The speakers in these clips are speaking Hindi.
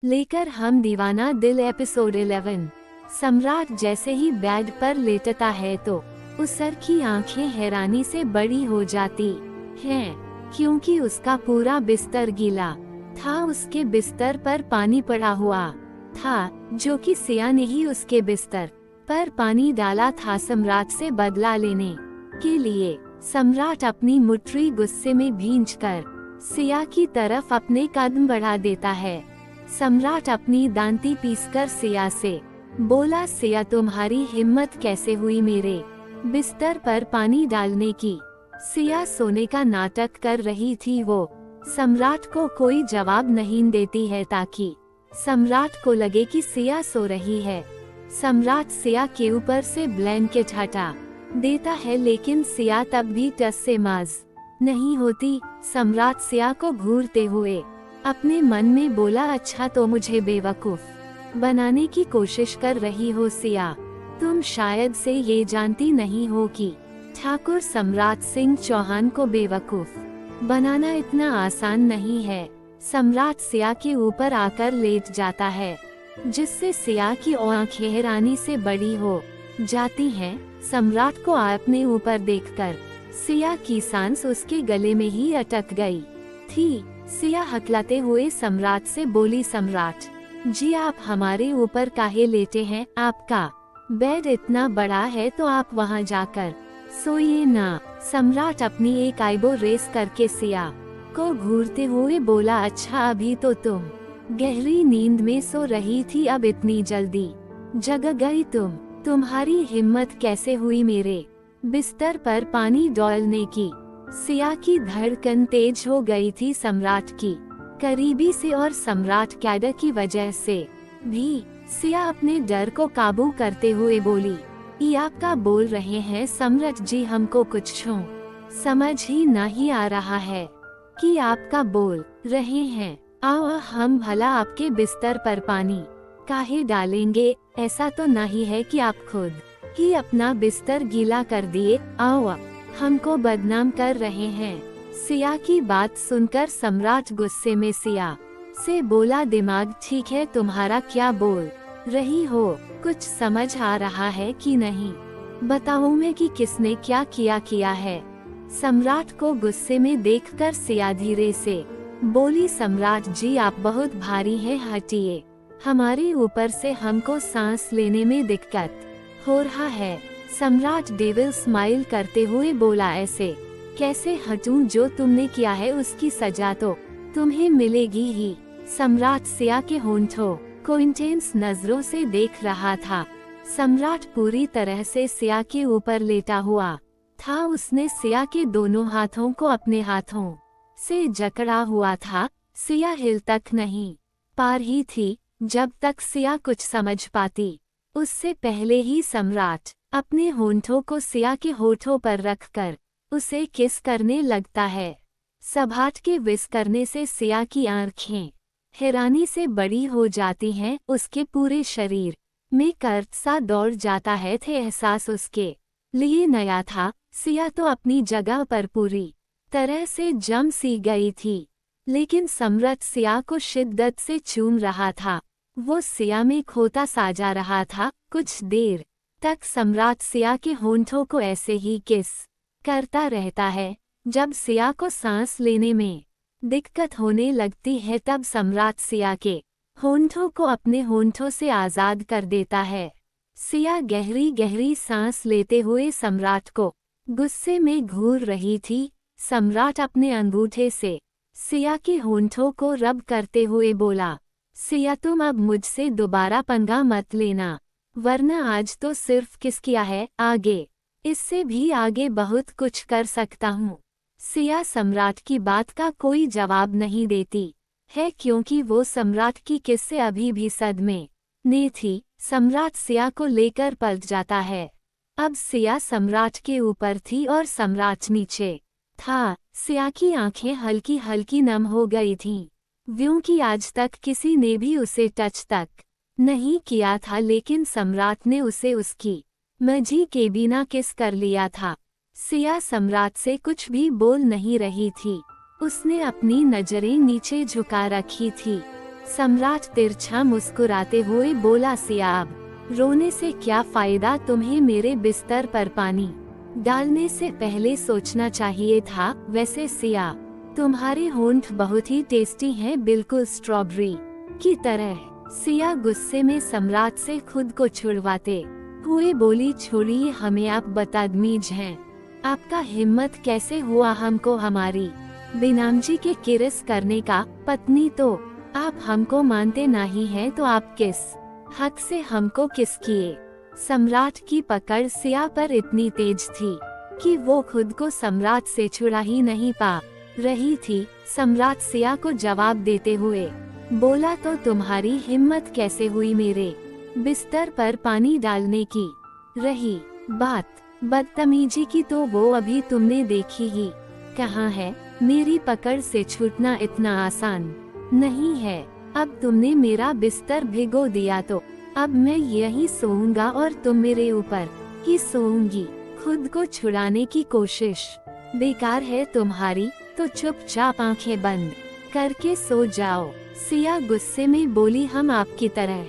लेकर हम दीवाना दिल एपिसोड 11। सम्राट जैसे ही बेड पर लेटता है तो उस सर की आंखें हैरानी से बड़ी हो जाती हैं, क्योंकि उसका पूरा बिस्तर गीला था। उसके बिस्तर पर पानी पड़ा हुआ था, जो कि सिया ने ही उसके बिस्तर पर पानी डाला था सम्राट से बदला लेने के लिए। सम्राट अपनी मुट्ठी गुस्से में भींचकर सिया की तरफ अपने कदम बढ़ा देता है। सम्राट अपनी दांती पीसकर सिया से बोला, सिया तुम्हारी हिम्मत कैसे हुई मेरे बिस्तर पर पानी डालने की। सिया सोने का नाटक कर रही थी। वो सम्राट को कोई जवाब नहीं देती है ताकि सम्राट को लगे कि सिया सो रही है। सम्राट सिया के ऊपर से ब्लैंकेट हटा देता है, लेकिन सिया तब भी टस से माज नहीं होती। सम्राट सिया को घूरते हुए अपने मन में बोला, अच्छा तो मुझे बेवकूफ बनाने की कोशिश कर रही हो सिया। तुम शायद से ये जानती नहीं हो कि ठाकुर सम्राट सिंह चौहान को बेवकूफ बनाना इतना आसान नहीं है। सम्राट सिया के ऊपर आकर लेट जाता है, जिससे सिया की आंखें हैरानी से बड़ी हो जाती हैं। सम्राट को अपने ऊपर देखकर सिया की सांस उसके गले में ही अटक गई थी। सिया हकलाते हुए सम्राट से बोली, सम्राट जी आप हमारे ऊपर काहे लेटे हैं? आपका बेड इतना बड़ा है तो आप वहाँ जाकर सोइए ना। सम्राट अपनी एक आईब्रो रेस करके सिया को घूरते हुए बोला, अच्छा अभी तो तुम गहरी नींद में सो रही थी, अब इतनी जल्दी जग गई तुम? तुम्हारी हिम्मत कैसे हुई मेरे बिस्तर पर पानी डालने की? सिया की धड़कन तेज हो गई थी सम्राट की करीबी से, और सम्राट कैडर की वजह से भी। सिया अपने डर को काबू करते हुए बोली, ये आपका बोल रहे हैं सम्राट जी? हमको कुछ समझ ही नहीं आ रहा है कि आपका बोल रहे हैं। आओ हम भला आपके बिस्तर पर पानी काहे डालेंगे? ऐसा तो नहीं है कि आप खुद ही अपना बिस्तर गीला कर दिए। आओ हमको बदनाम कर रहे हैं। सिया की बात सुनकर सम्राट गुस्से में सिया से बोला, दिमाग ठीक है तुम्हारा? क्या बोल रही हो? कुछ समझ आ रहा है कि नहीं? बताऊं मैं कि किसने क्या किया है? सम्राट को गुस्से में देखकर सिया धीरे से बोली, सम्राट जी आप बहुत भारी हैं, हटिए। हमारे ऊपर से हमको सांस लेने में दिक्कत हो रहा है। सम्राट डेविल स्माइल करते हुए बोला, ऐसे कैसे हटूं? जो तुमने किया है उसकी सजा तो तुम्हें मिलेगी ही। सम्राट सिया के होंठों को इंटेंस नजरों से देख रहा था। सम्राट पूरी तरह से सिया के ऊपर लेटा हुआ था। उसने सिया के दोनों हाथों को अपने हाथों से जकड़ा हुआ था। सिया हिल तक नहीं पा रही थी। जब तक सिया कुछ समझ पाती, उससे पहले ही सम्राट अपने होंठों को सिया के होठों पर रखकर उसे किस करने लगता है। सम्राट के विस करने से सिया की आंखें हैरानी से बड़ी हो जाती हैं। उसके पूरे शरीर में कर्ज सा दौड़ जाता है। थे एहसास उसके लिए नया था। सिया तो अपनी जगह पर पूरी तरह से जम सी गई थी, लेकिन सम्राट सिया को शिद्दत से चूम रहा था। वो सिया में खोता सा जा रहा था। कुछ देर तक सम्राट सिया के होंठों को ऐसे ही किस करता रहता है। जब सिया को सांस लेने में दिक्कत होने लगती है, तब सम्राट सिया के होंठों को अपने होंठों से आजाद कर देता है। सिया गहरी गहरी सांस लेते हुए सम्राट को गुस्से में घूर रही थी। सम्राट अपने अंगूठे से सिया के होंठों को रब करते हुए बोला, सिया तुम अब मुझसे दोबारा पंगा मत लेना, वरना आज तो सिर्फ किस किया है, आगे इससे भी आगे बहुत कुछ कर सकता हूँ। सिया सम्राट की बात का कोई जवाब नहीं देती है, क्योंकि वो सम्राट की किस से अभी भी सदमे में थी। सम्राट सिया को लेकर पलट जाता है। अब सिया सम्राट के ऊपर थी और सम्राट नीचे था। सिया की आंखें हल्की हल्की नम हो गई थीं, क्योंकि आज तक किसी ने भी उसे टच तक नहीं किया था, लेकिन सम्राट ने उसे उसकी मर्जी के बिना किस कर लिया था। सिया सम्राट से कुछ भी बोल नहीं रही थी। उसने अपनी नजरें नीचे झुका रखी थी। सम्राट तिरछा मुस्कुराते हुए बोला, सियाब, रोने से क्या फायदा, तुम्हें मेरे बिस्तर पर पानी डालने से पहले सोचना चाहिए था। वैसे सिया, तुम्हारे होंठ बहुत ही टेस्टी हैं, बिल्कुल स्ट्रॉबेरी की तरह। सिया गुस्से में सम्राट से खुद को छुड़वाते हुए बोली, छोड़िए हमें, आप बदतमीज हैं। आपका हिम्मत कैसे हुआ हमको हमारी बिनामजी के किरस करने का? पत्नी तो आप हमको मानते नहीं हैं, तो आप किस हक से हमको किस किए? सम्राट की पकड़ सिया पर इतनी तेज थी कि वो खुद को सम्राट से छुड़ा ही नहीं पा रही थी। सम्राट सिया को जवाब देते हुए बोला, तो तुम्हारी हिम्मत कैसे हुई मेरे बिस्तर पर पानी डालने की? रही बात बदतमीजी की, तो वो अभी तुमने देखी ही कहाँ है। मेरी पकड़ से छूटना इतना आसान नहीं है। अब तुमने मेरा बिस्तर भिगो दिया तो अब मैं यहीं सोऊंगा और तुम मेरे ऊपर ही सोऊंगी। खुद को छुड़ाने की कोशिश बेकार है तुम्हारी, तो चुपचाप आंखें बंद करके सो जाओ। सिया गुस्से में बोली, हम आपकी तरह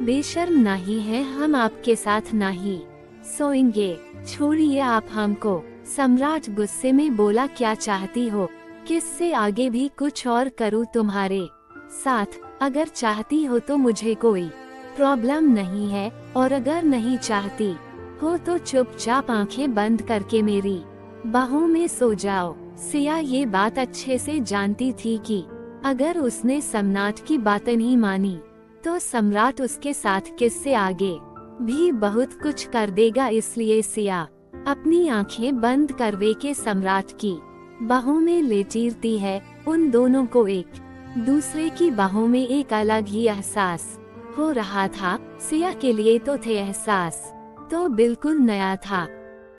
बेशर्म नहीं है, हम आपके साथ नहीं सोएंगे, छोड़िए आप हमको। सम्राट गुस्से में बोला, क्या चाहती हो, किससे आगे भी कुछ और करूँ तुम्हारे साथ? अगर चाहती हो तो मुझे कोई प्रॉब्लम नहीं है, और अगर नहीं चाहती हो तो चुपचाप आंखें बंद करके मेरी बाहों में सो जाओ। सिया ये बात अच्छे से जानती थी कि अगर उसने सम्राट की बात नहीं मानी तो सम्राट उसके साथ किससे आगे भी बहुत कुछ कर देगा। इसलिए सिया अपनी आंखें बंद करवे के सम्राट की बाहों में लेटीरती है। उन दोनों को एक दूसरे की बाहों में एक अलग ही एहसास हो रहा था। सिया के लिए तो थे एहसास तो बिल्कुल नया था।